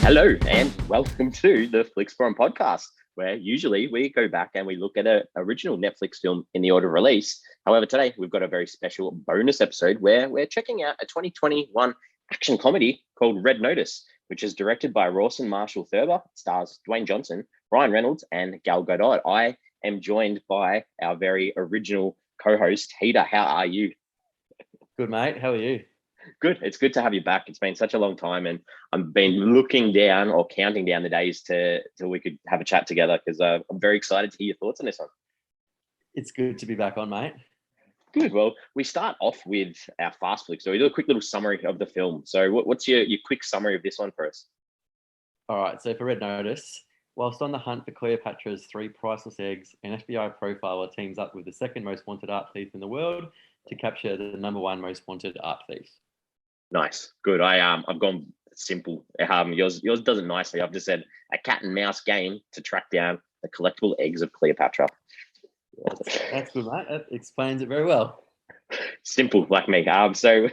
Hello and welcome to the Flix Forum podcast, where usually we go back and we look at an original Netflix film in the order of release. However, today we've got a very special bonus episode where we're checking out a 2021 action comedy called Red Notice, which is directed by Rawson Marshall Thurber, stars Dwayne Johnson, Reynolds and Gal Gadot. I am joined by our very original co-host, Heater. How are you? Good, mate. How are you? Good. It's good to have you back. It's been such a long time, and I've been looking down or counting down the days till we could have a chat together, because I'm very excited to hear your thoughts on this one. It's good to be back on, mate. Good. Well, we start off with our fast flick. So we do a quick little summary of the film. So what's your quick summary of this one for us? All right. So for Red Notice, whilst on the hunt for Cleopatra's 3 priceless eggs, an FBI profiler teams up with the second most wanted art thief in the world to capture the number 1 most wanted art thief. Nice. Good. I've gone simple. Yours does it nicely. I've just said a cat and mouse game to track down the collectible eggs of Cleopatra. That's good, mate. That explains it very well. Simple, like me. So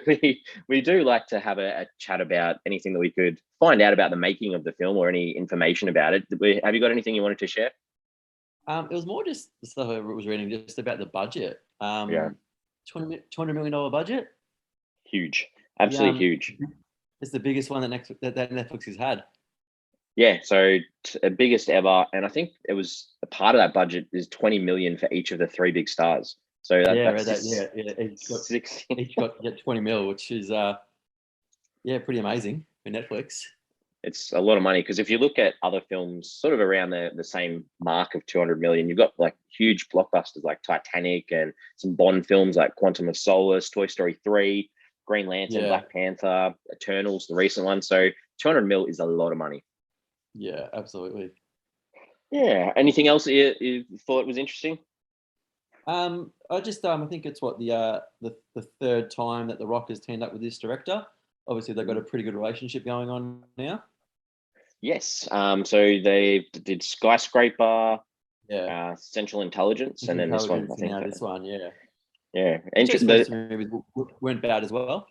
we do like to have a chat about anything that we could find out about the making of the film or any information about it. Have you got anything you wanted to share? It was more just the stuff I was reading just about the budget. $200 million budget. Huge. Absolutely huge. It's the biggest one that Netflix has had. Yeah, so biggest ever, and I think it was a part of that budget is 20 million for each of the 3 big stars. So each got 20 mil, which is pretty amazing for Netflix. It's a lot of money, because if you look at other films sort of around the same mark of 200 million, you've got like huge blockbusters like Titanic and some Bond films like Quantum of Solace, Toy Story 3, Green Lantern, Black Panther, Eternals, the recent one. So 200 mil is a lot of money. Yeah, absolutely. Yeah. Anything else you thought was interesting? I think it's the 3rd time that The Rock has teamed up with this director. Obviously, they've got a pretty good relationship going on now. Yes. So they did Skyscraper, Central Intelligence, and then this one. I think this one, yeah. Movies weren't bad as well.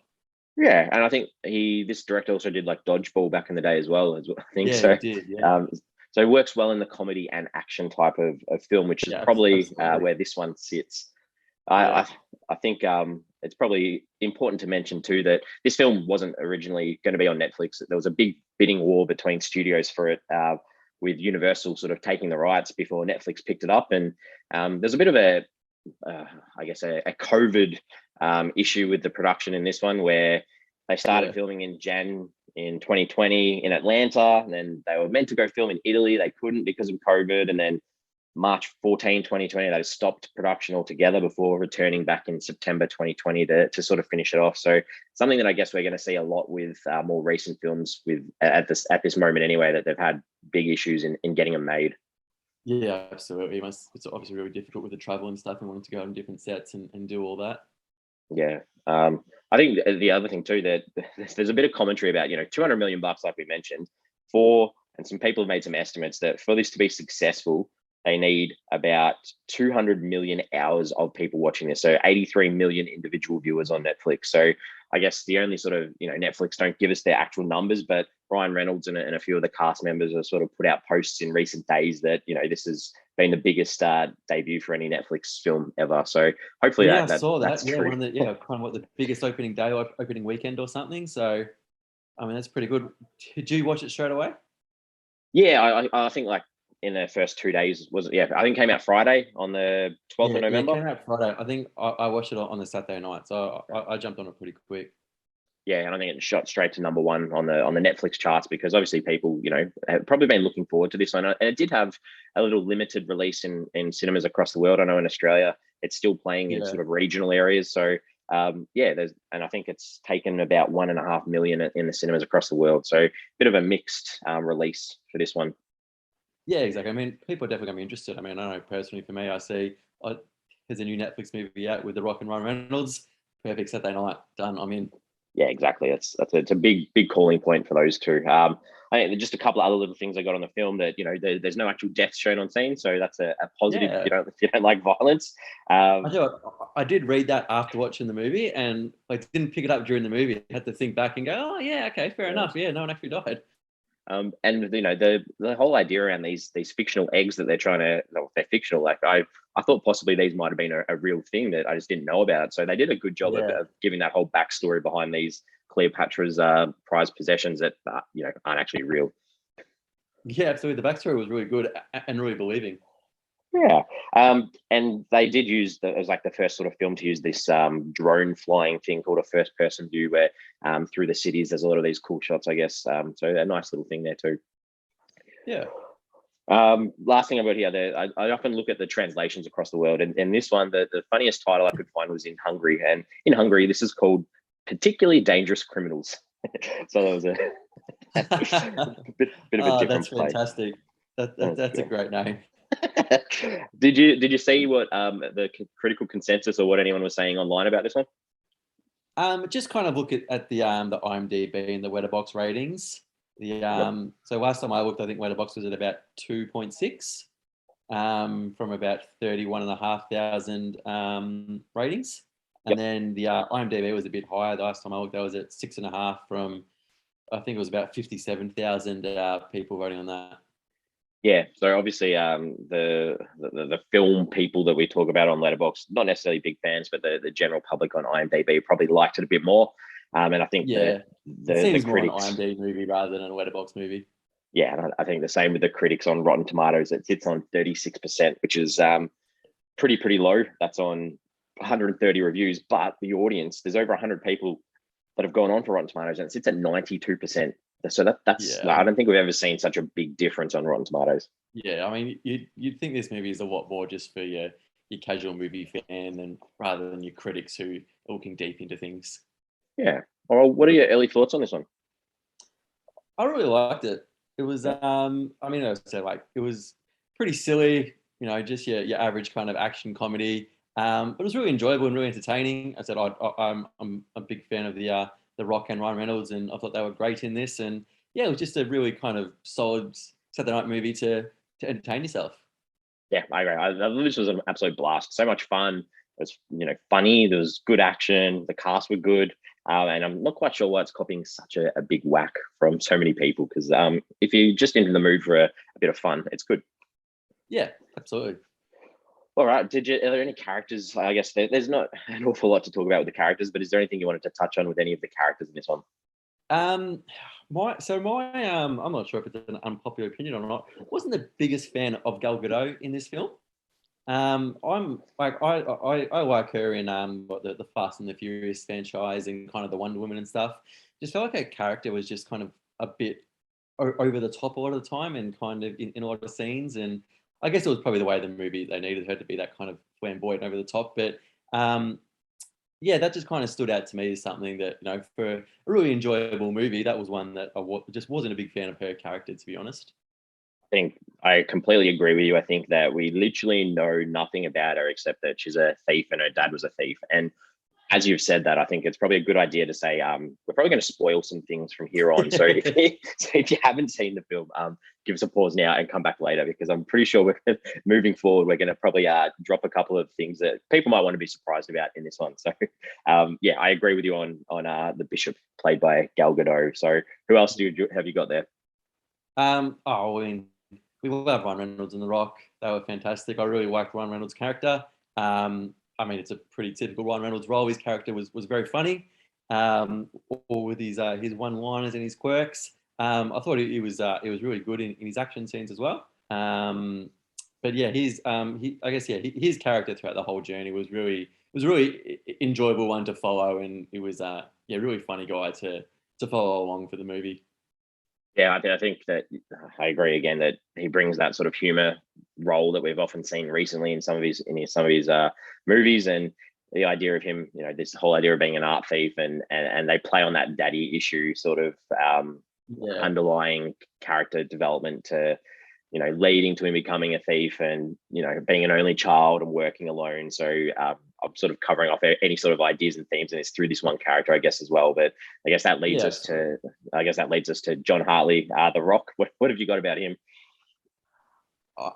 Yeah, and I think this director also did like Dodgeball back in the day as well. I think He did. Yeah. So it works well in the comedy and action type of film, which is probably where this one sits. I think it's probably important to mention too that this film wasn't originally going to be on Netflix. There was a big bidding war between studios for it, with Universal sort of taking the rights before Netflix picked it up. And there's a bit of a COVID issue with the production in this one, where they started filming in Jan in 2020 in Atlanta, and then they were meant to go film in Italy. They couldn't because of COVID, and then March 14, 2020, they stopped production altogether before returning back in September 2020 to sort of finish it off. So something that I guess we're going to see a lot with more recent films at this moment anyway, that they've had big issues in getting them made. Yeah, absolutely. It's obviously really difficult with the travel and stuff and wanting to go on different sets and do all that. Yeah. I think the other thing too, that there's a bit of commentary about, $200 million, like we mentioned, and some people have made some estimates that for this to be successful, they need about 200 million hours of people watching this. So 83 million individual viewers on Netflix. So I guess the only sort of, Netflix don't give us their actual numbers, but Reynolds and a few of the cast members have sort of put out posts in recent days that, this has been the biggest debut for any Netflix film ever. So hopefully I saw that. That's true. Kind of what the biggest opening day, opening weekend or something. So, I mean, that's pretty good. Did you watch it straight away? Yeah, I think like in the first 2 days I think it came out Friday on the 12th of November. Yeah, it came out Friday. I think I watched it on the Saturday night, so I jumped on it pretty quick. Yeah, and I think it shot straight to number 1 on the Netflix charts, because obviously people, have probably been looking forward to this one. And it did have a little limited release in cinemas across the world. I know in Australia it's still playing in sort of regional areas. So and I think it's taken about 1.5 million in the cinemas across the world. So a bit of a mixed release for this one. Yeah, exactly. I mean, people are definitely going to be interested. I mean, I know personally for me, I see there's a new Netflix movie out with The Rock and Reynolds. Perfect Saturday night. Done. I'm in. Yeah, exactly. It's a big calling point for those two. I think just a couple of other little things I got on the film that, there's no actual deaths shown on scene, so that's a positive. Yeah. If you don't like violence. I did read that after watching the movie, and I didn't pick it up during the movie. I had to think back and go, oh yeah, okay, fair enough. Yeah, no one actually died. And the whole idea around these fictional eggs that they're trying to, well, they're fictional. Like I thought possibly these might have been a real thing that I just didn't know about. So they did a good job of giving that whole backstory behind these Cleopatra's prized possessions that aren't actually real. Yeah, absolutely. The backstory was really good and really believing. Yeah, and they did use it was like the first sort of film to use this drone flying thing called a first-person view, where through the cities there's a lot of these cool shots, I guess. So a nice little thing there too. Yeah. Last thing I've got here, I often look at the translations across the world, and this one, the funniest title I could find was in Hungary, and in Hungary this is called "Particularly Dangerous Criminals." So that was a bit of a different that's play. Fantastic. That's a great name. Did you see what the critical consensus or what anyone was saying online about this one? Just kind of look at the IMDb and the Letterboxd ratings. So last time I looked, I think Letterboxd was at about 2.6 from about 31,500 ratings, and then the IMDb was a bit higher. The last time I looked, that was at 6.5 from, I think it was about 57,000 people voting on that. Yeah, so obviously the film people that we talk about on Letterboxd, not necessarily big fans, but the general public on IMDb probably liked it a bit more. And I think it seems the critics, more an IMDb movie rather than a Letterboxd movie. Yeah, and I think the same with the critics on Rotten Tomatoes. It sits on 36%, which is pretty low. That's on 130 reviews, but the audience, there's over 100 people that have gone on for Rotten Tomatoes, and it sits at 92%. So that's I don't think we've ever seen such a big difference on Rotten Tomatoes. Yeah, I mean, you'd think this movie is a lot more just for your casual movie fan, and rather than your critics who are looking deep into things. Yeah. Well, what are your early thoughts on this one? I really liked it. It was, I mean, I would say like it was pretty silly, just your average kind of action comedy. But it was really enjoyable and really entertaining. I said I'm a big fan of the Rock and Ryan Reynolds, and I thought they were great in this. And yeah, it was just a really kind of solid Saturday night movie to entertain yourself. Yeah, I agree. This was an absolute blast. So much fun. It was funny. There was good action. The cast were good. And I'm not quite sure why it's copying such a big whack from so many people, because if you're just into the mood for a bit of fun, it's good. Yeah, absolutely. All right. Are there any characters? I guess there's not an awful lot to talk about with the characters, but is there anything you wanted to touch on with any of the characters in this one? I'm not sure if it's an unpopular opinion or not. I wasn't the biggest fan of Gal Gadot in this film. I'm like I like her in the Fast and the Furious franchise and kind of the Wonder Woman and stuff. Just felt like her character was just kind of a bit over the top a lot of the time, and kind of in a lot of scenes. And I guess it was probably the way of the movie, they needed her to be that kind of flamboyant over the top. But yeah, that just kind of stood out to me as something that, for a really enjoyable movie, that was one that I just wasn't a big fan of her character, to be honest. I think I completely agree with you. I think that we literally know nothing about her except that she's a thief and her dad was a thief. And as you've said that, I think it's probably a good idea to say we're probably going to spoil some things from here on. So if you haven't seen the film, give us a pause now and come back later, because I'm pretty sure we're moving forward. We're going to probably drop a couple of things that people might want to be surprised about in this one. So yeah, I agree with you on the Bishop played by Gal Gadot. So who else have you got there? We love Ryan Reynolds and The Rock. They were fantastic. I really liked Ryan Reynolds' character. I mean, it's a pretty typical Ryan Reynolds role. His character was very funny, all with his one-liners and his quirks. I thought he was really good in his action scenes as well. But yeah, his character throughout the whole journey was really enjoyable one to follow, and it was really funny guy to follow along for the movie. Yeah, I think that I agree again that he brings that sort of humor role that we've often seen recently in some of his movies, and the idea of him, this whole idea of being an art thief, and they play on that daddy issue sort of underlying character development to leading to him becoming a thief, and being an only child and working alone. So I'm sort of covering off any sort of ideas and themes in this through this one character, I guess, as well. But I guess that leads us to John Hartley, The Rock. What have you got about him?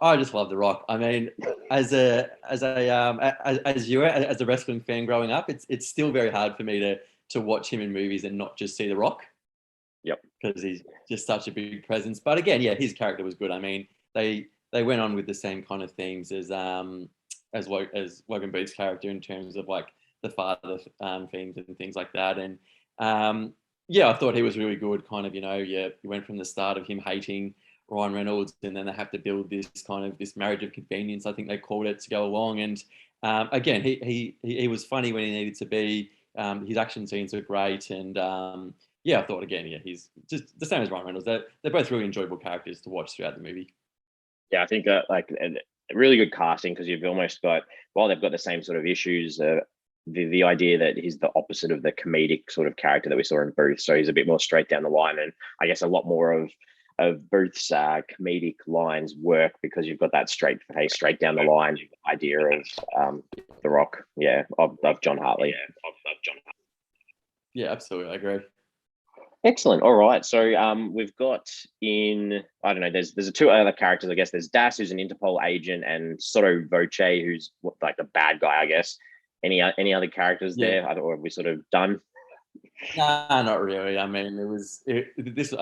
I just love The Rock. I mean, as a wrestling fan growing up, it's still very hard for me to watch him in movies and not just see The Rock. Yep. Because he's just such a big presence. But again, yeah, his character was good. I mean, they went on with the same kind of themes as Logan Booth's character in terms of like the father themes and things like that. And yeah, I thought he was really good. Kind of, you went from the start of him hating Ryan Reynolds, and then they have to build this marriage of convenience, I think they called it, to go along. And again, he was funny when he needed to be. His action scenes were great, and yeah, I thought again, yeah, he's just the same as Ryan Reynolds. They're both really enjoyable characters to watch throughout the movie. Yeah, I think like a really good casting, because you've almost got, while they've got the same sort of issues, the idea that he's the opposite of the comedic sort of character that we saw in Booth. So he's a bit more straight down the line, and I guess a lot more of Booth's comedic lines work because you've got that straight down the line idea of The Rock, of John Hartley. Yeah, absolutely, I agree. Excellent. All right. So we've got in, I don't know, there's two other characters, I guess. There's Das, who's an Interpol agent, and Soto Voce, who's like the bad guy, I guess. Any other characters there? Or are we sort of done? Nah, not really. I mean, I feel like this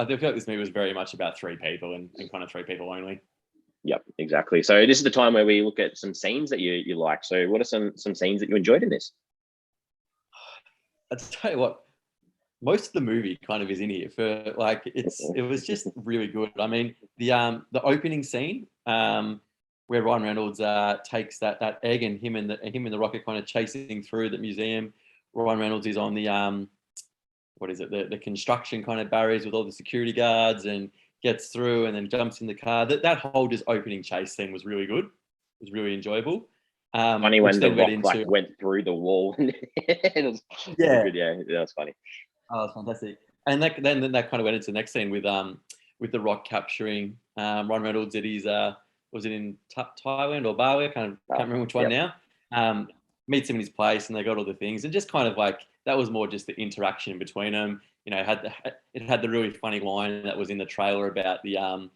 movie was very much about three people and kind of three people only. Yep, exactly. So this is the time where we look at some scenes that you like. So what are some scenes that you enjoyed in this? I'll tell you what, most of the movie kind of is in here for like it was just really good. I mean, the opening scene where Ryan Reynolds takes that egg, and him and the rocket kind of chasing through the museum. Ryan Reynolds is on the what is it, the construction kind of barriers with all the security guards, and gets through and then jumps in the car. That whole just opening chase scene was really good. It was really enjoyable. Funny when the rock went through the wall. It was good. Yeah, that was funny. Oh, that's fantastic. And then that kind of went into the next scene with the Rock capturing Ryan Reynolds at his was it in Thailand or Bali? I can't remember which one now. Meets him in his place, and they got all the things, and just kind of like that was more just the interaction between them. It had the really funny line that was in the trailer about the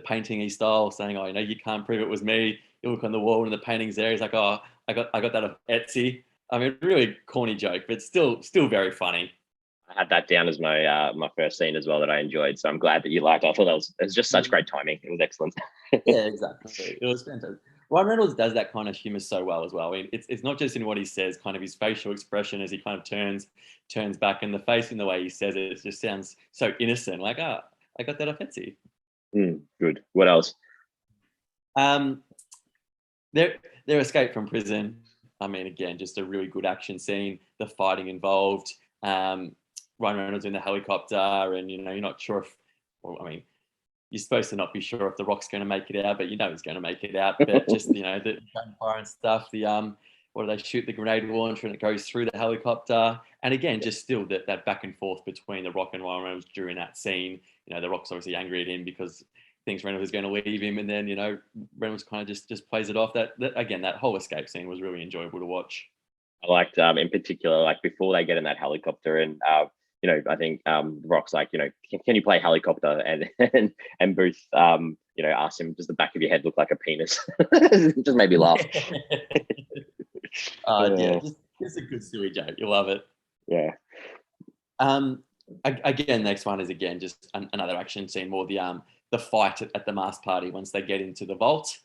painting style, saying, "Oh, you can't prove it was me. You look on the wall and the painting's there." He's like, "Oh, I got that off Etsy." I mean, really corny joke, but still very funny. I had that down as my first scene as well that I enjoyed. So I'm glad that you liked it. I thought it was just such great timing. It was excellent. Yeah, exactly. It was fantastic. Ryan Reynolds does that kind of humor so well as well. I mean, it's not just in what he says, kind of his facial expression as he kind of turns back, and the face in the way he says it just sounds so innocent. Like, I got that off Etsy. Good. What else? Their escape from prison. I mean, again, just a really good action scene. The fighting involved. Ryan Reynolds in the helicopter, and you're not sure if, well, I mean, you're supposed to not be sure if the Rock's going to make it out, but he's going to make it out. But just the gunfire and stuff. What do they shoot? The grenade launcher, and it goes through the helicopter. And again, just still that back and forth between the Rock and Ryan Reynolds during that scene. The Rock's obviously angry at him because thinks Reynolds is going to leave him, and then Reynolds kind of just plays it off. That again, that whole escape scene was really enjoyable to watch. I liked in particular, like before they get in that helicopter, and I think Rock's like, can you play helicopter? And Booth, asks him, does the back of your head look like a penis? It just made me laugh. Yeah, just a good silly joke. You love it. Yeah. Again, next one is just another action scene, more the fight at the mask party once they get into the vault.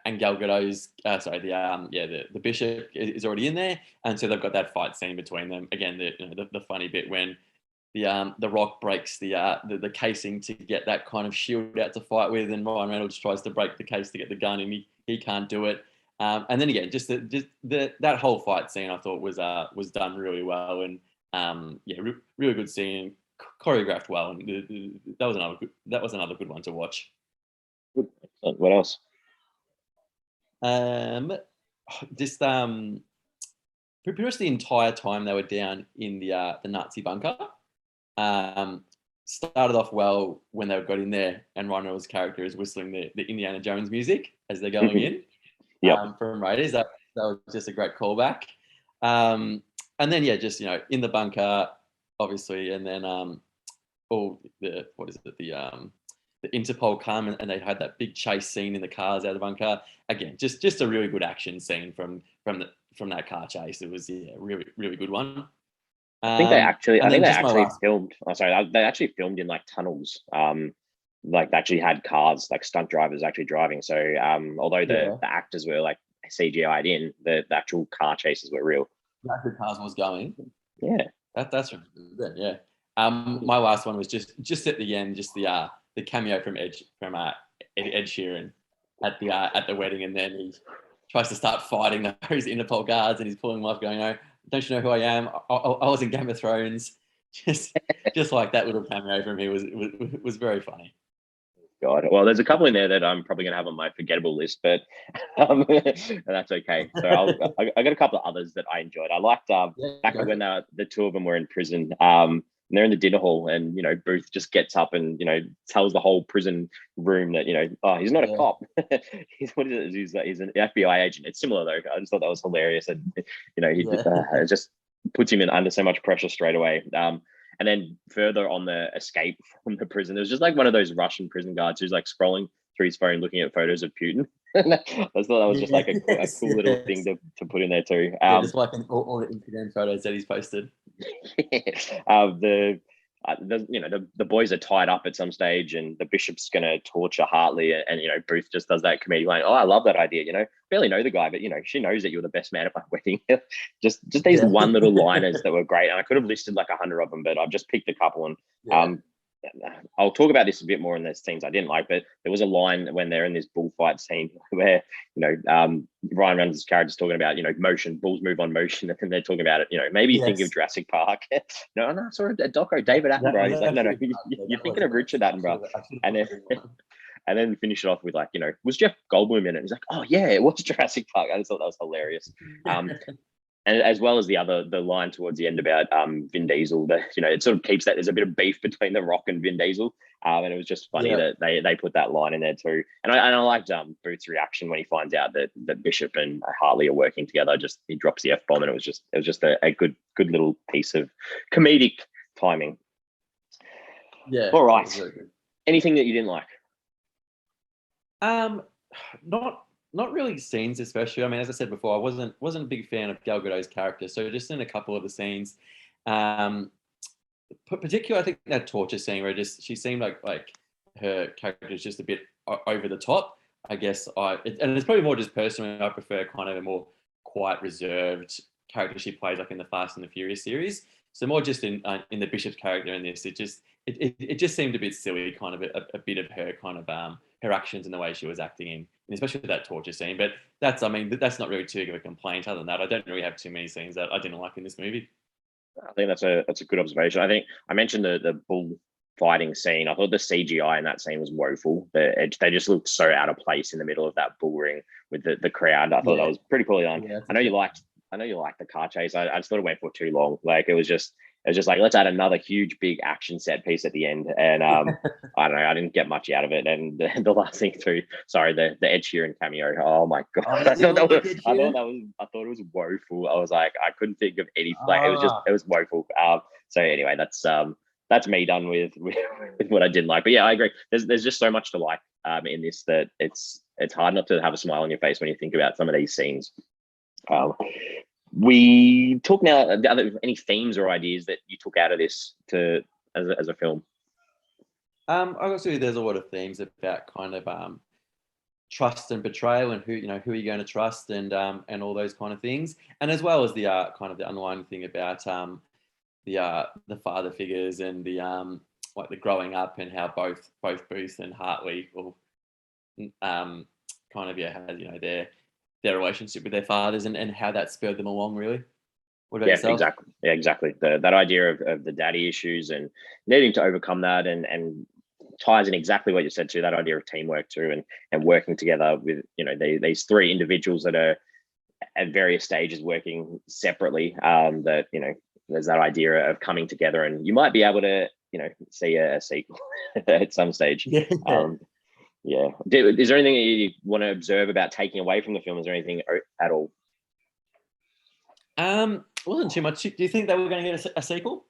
And Gal Gadot's, the bishop is already in there, and so they've got that fight scene between them. Again, the funny bit when the Rock breaks the casing to get that kind of shield out to fight with, and Ryan Reynolds tries to break the case to get the gun, and he can't do it. And then again, just that whole fight scene I thought was done really well, and really good scene, choreographed well, and that was another good one to watch. Good. Excellent. What else? Just pretty much the entire time they were down in the Nazi bunker. Started off well when they got in there, and Ryan Reynolds' character is whistling the Indiana Jones music as they're going in. From Raiders. That was just a great callback. And then in the bunker, obviously, and then the Interpol come, and they had that big chase scene in the cars out of the bunker. Again, just a really good action scene from that car chase. It was really, really good one. I think they actually, And I think then they just my actually last. filmed. Oh, sorry, they actually filmed in like tunnels. Like they actually had cars, like stunt drivers actually driving. So, although Yeah, the actors were like CGI'd in, the actual car chases were real. the cars was going. Yeah. That's good. Yeah. My last one was just at the end, just the cameo from Ed Sheeran at the wedding, and then he tries to start fighting those Interpol guards, and he's pulling them off, going, "Oh, don't you know who I am? I was in Game of Thrones." Just like that little cameo from me was very funny. God. Well, there's a couple in there that I'm probably gonna have on my forgettable list, but that's okay. So I got a couple of others that I enjoyed. I liked Yeah, back when the two of them were in prison. And they're in the dinner hall, and Booth just gets up and tells the whole prison room that oh, he's not a cop. He's what is it? He's an FBI agent. It's similar though. I just thought that was hilarious, and it just puts him in under so much pressure straight away. And then further on the escape from the prison, there's just like one of those Russian prison guards who's like scrolling through his phone looking at photos of Putin. I just thought that was just like a cool little thing to put in there too. Just like all the Instagram photos that he's posted. The boys are tied up at some stage, and the bishop's going to torture Hartley, and Booth just does that comedy line. Oh, I love that idea. Barely know the guy, but she knows that you're the best man at my wedding. just these one little liners that were great, and I could have listed like 100 of them, but I've just picked a couple. And I'll talk about this a bit more in the scenes I didn't like, but there was a line when they're in this bullfight scene where Ryan Reynolds' character's talking about motion, bulls move on motion, and then they're talking about it. Maybe think of Jurassic Park. No, I saw a doco, David Attenborough. He's like, no, you're thinking of Richard Attenborough, and then finish it off with like, was Jeff Goldblum in it? He's like, oh yeah, it was Jurassic Park. I just thought that was hilarious. And as well as the line towards the end about Vin Diesel, that it sort of keeps that there's a bit of beef between The Rock and Vin Diesel, and it was just funny that they put that line in there too. And I liked Booth's reaction when he finds out that Bishop and Hartley are working together. Just he drops the F-bomb, and it was just a good little piece of comedic timing. Yeah. All right. Anything that you didn't like? Not really scenes, especially. I mean, as I said before, I wasn't a big fan of Gal Gadot's character. So just in a couple of the scenes, particularly I think that torture scene where she seemed like her character is just a bit over the top. I guess and it's probably more just personally. I prefer kind of a more quiet, reserved character she plays, like in the Fast and the Furious series. So more just in the Bishop's character in this, it just seemed a bit silly, kind of a bit of her kind of her actions and the way she was acting in, and especially that torture scene. But that's not really too big of a complaint. Other than that, I don't really have too many scenes that I didn't like in this movie. I think that's a good observation. I think I mentioned the bull fighting scene. I thought the CGI in that scene was woeful. They just looked so out of place in the middle of that bull ring with the crowd. I thought that was pretty poorly done. I know you liked the car chase. I just thought it went for too long. Like it was just like, let's add another huge big action set piece at the end. And I don't know, I didn't get much out of it. And the last thing too, sorry, the Ed Sheeran cameo. Oh my god, I thought it was woeful. I was like, I couldn't think of any. Like it was woeful. So anyway, that's me done with what I didn't like. But yeah, I agree. There's just so much to like in this that it's hard not to have a smile on your face when you think about some of these scenes. We talk now any themes or ideas that you took out of this as a film. Obviously there's a lot of themes about kind of trust and betrayal, and who are you going to trust, and all those kind of things, and as well as the kind of the underlying thing about the father figures and the like the growing up, and how both Booth and Hartley will kind of had their relationship with their fathers, and how that spurred them along, really. What about yourself? Exactly. Yeah, exactly. That idea of the daddy issues and needing to overcome that, and ties in exactly what you said too, that idea of teamwork too, and working together with these three individuals that are at various stages working separately. That there's that idea of coming together, and you might be able to see a sequel at some stage. Yeah. Is there anything you want to observe about taking away from the film? Is there anything at all? Wasn't too much. Do you think that we're going to get a sequel?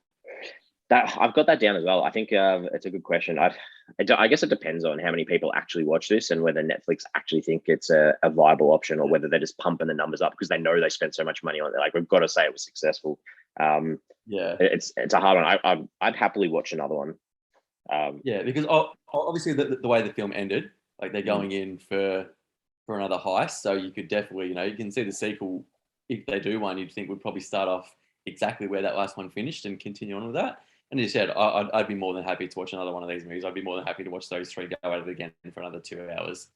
That I've got that down as well. I think it's a good question. I guess it depends on how many people actually watch this, and whether Netflix actually think it's a viable option, or whether they're just pumping the numbers up because they know they spent so much money on it. Like, we've got to say it was successful. Yeah. It's a hard one. I'd happily watch another one. Yeah, because obviously the way the film ended, like they're going in for another heist, so you could definitely, you can see the sequel, if they do one, you'd think would probably start off exactly where that last one finished and continue on with that. And as you said, I'd be more than happy to watch another one of these movies. I'd be more than happy to watch those three go at it again for another 2 hours.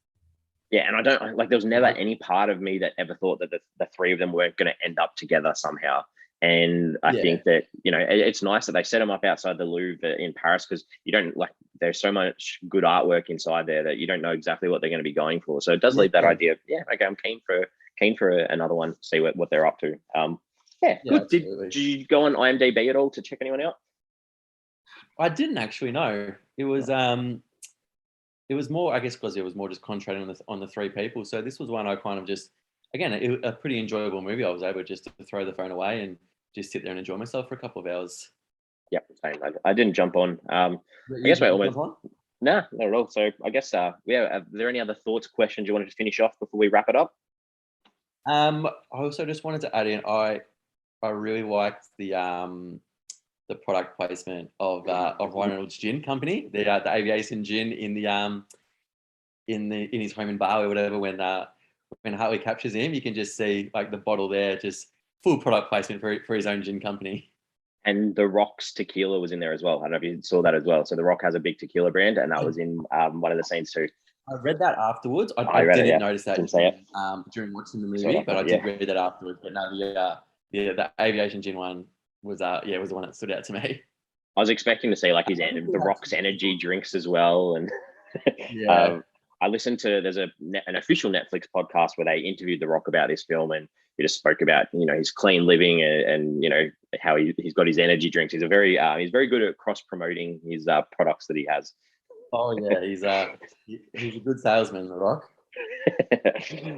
Yeah, and I don't like. There was never any part of me that ever thought that the three of them weren't going to end up together somehow. And I think that it's nice that they set them up outside the Louvre in Paris, because you don't like. There's so much good artwork inside there that you don't know exactly what they're going to be going for. So it does leave that idea. Yeah, okay, I'm keen for another one. See what they're up to. Good. Did you go on IMDb at all to check anyone out? I didn't actually know. It was it was more, I guess, because it was more just concentrating on the three people. So this was one I kind of just, again, a pretty enjoyable movie. I was able just to throw the phone away and just sit there and enjoy myself for a couple of hours. Yep, same. I didn't jump on. I guess we're almost. No, not at all. So I guess are there any other thoughts, questions you wanted to finish off before we wrap it up? I also just wanted to add in, I really liked the product placement of Reynolds Gin Company, the aviation gin in his home in Bali or whatever. When Hartley captures him, you can just see like the bottle there, just full product placement for his own gin company. And The Rock's tequila was in there as well. I don't know if you saw that as well. So The Rock has a big tequila brand, and that was in one of the scenes too. I read that afterwards. I didn't notice that during watching the movie, but I did read that afterwards. But no, the aviation gin one was the one that stood out to me. I was expecting to see like The Rock's energy drinks as well, and I listened to there's an official Netflix podcast where they interviewed The Rock about this film, and he just spoke about his clean living and how he's got his energy drinks. He's he's very good at cross promoting his products that he has. Oh yeah, he's a good salesman, The Rock.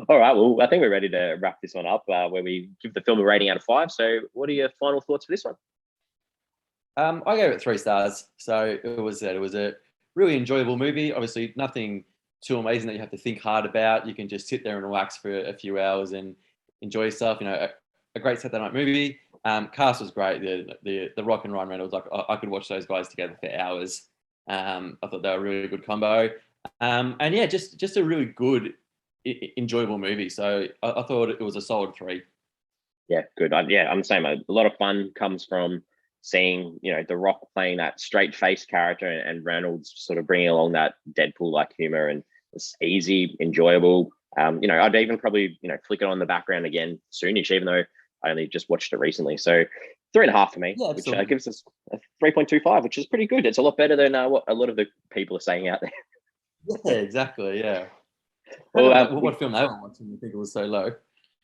All right, well, I think we're ready to wrap this one up, where we give the film a rating out of 5. So, what are your final thoughts for this one? I gave it 3 stars. So it was a really enjoyable movie. Obviously, nothing too amazing that you have to think hard about. You can just sit there and relax for a few hours and enjoy yourself. A great Saturday night movie. Cast was great. The Rock and Ryan Reynolds, like I could watch those guys together for hours. I thought they were a really good combo. And yeah, just a really good, enjoyable movie. So I thought it was a solid 3. Yeah, good. I'm the same. A lot of fun comes from seeing, The Rock playing that straight face character and Reynolds sort of bringing along that Deadpool-like humor, and it's easy, enjoyable. I'd even probably, flick it on the background again soonish, even though I only just watched it recently. So 3.5 for me, which gives us a 3.25, which is pretty good. It's a lot better than what a lot of the people are saying out there. Yeah, exactly. Yeah. Well, what film they were watching? You think it was so low?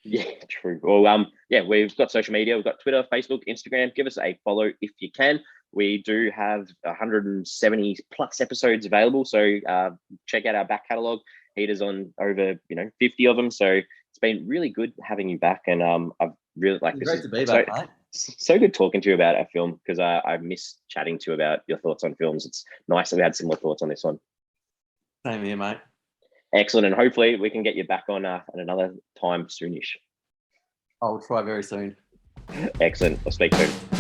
Yeah, true. Well, we've got social media. We've got Twitter, Facebook, Instagram. Give us a follow if you can. We do have 170 plus episodes available, so check out our back catalogue. Heater's on over 50 of them. So it's been really good having you back, and I've really liked this. Great to be back, mate. So good talking to you about our film, because I miss chatting to you about your thoughts on films. It's nice that we had similar thoughts on this one. Same here, mate. Excellent, and hopefully we can get you back on at another time soonish. I'll try very soon. Excellent. I'll speak soon.